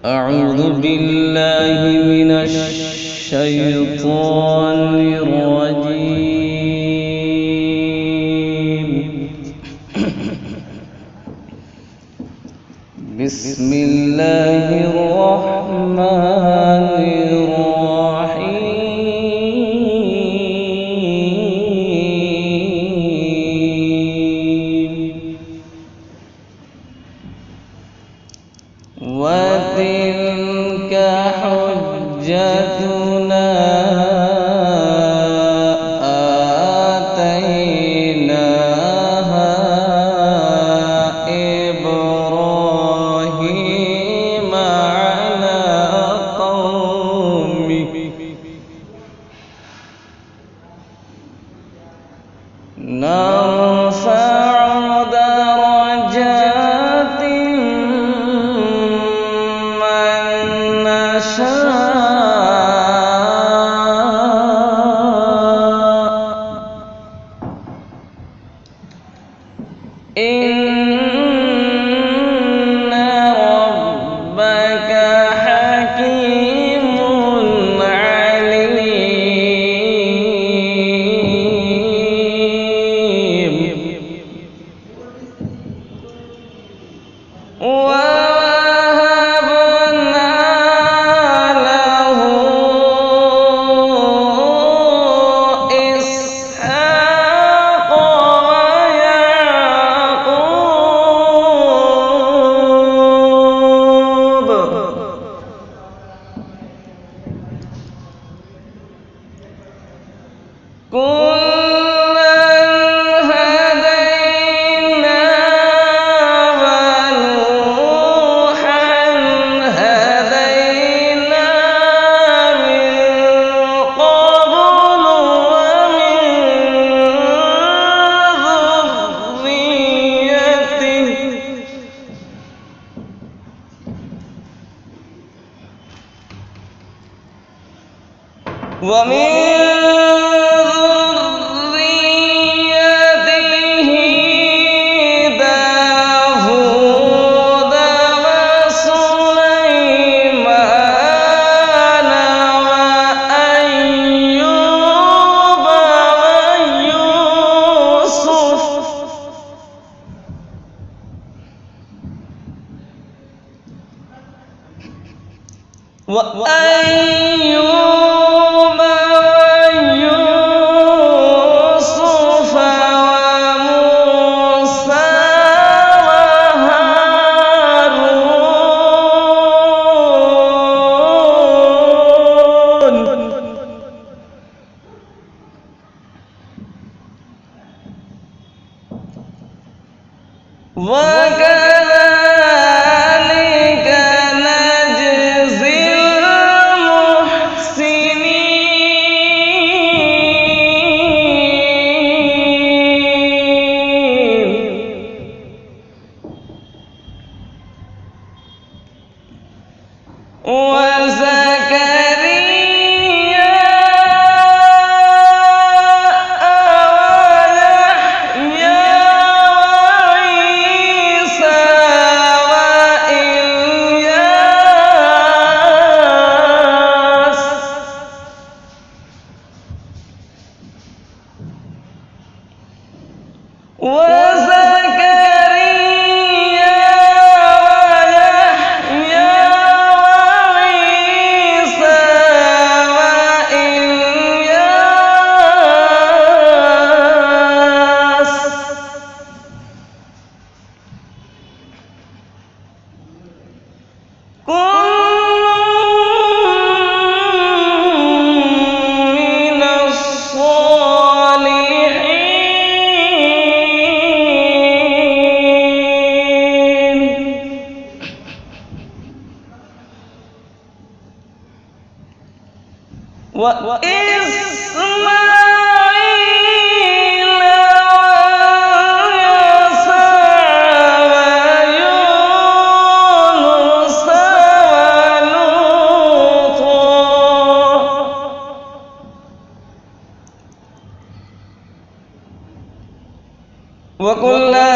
أعوذ بالله من الشيطان الرجيم. بسم الله الرحمن الرحيم. وتلك حجتنا آتيناها إبراهيم على قومه نرفع درجات إن ربك حكيم عليم. ووهبنا له إسحاق ويعقوب كلا هدينا ونوحا هدينا من قبل ومن ذريته داود وسليمان وأيوب ويوسف وموسى وهارون وكذلك نجزي وزكريا ويحيى وعيسى وإلياس وإسماعيل ويسع ويونس ولوطا وكلا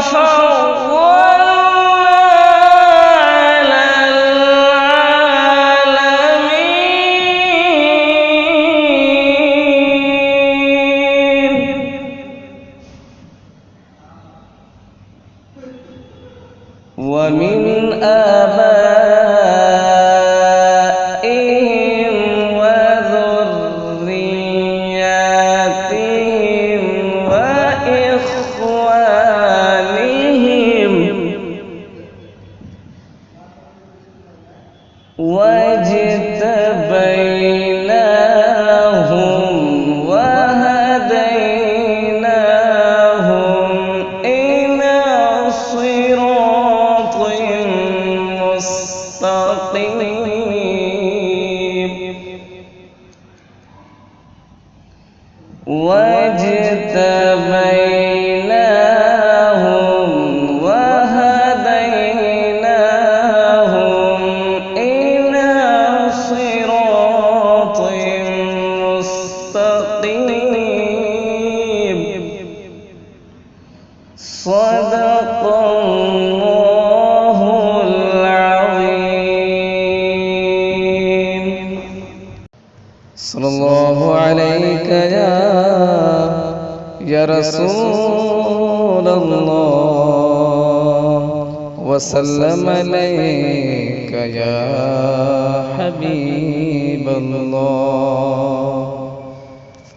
فضلنا ومن آبائهم وذرياتهم وإخوانهم واجتبيناهم وهديناهم إلى صراط مستقيم واجتبيناهم وهديناهم إلى صراط مستقيم صدق الله العظيم. صلى الله عليك يا رسول الله وسلم عليك يا حبيب الله.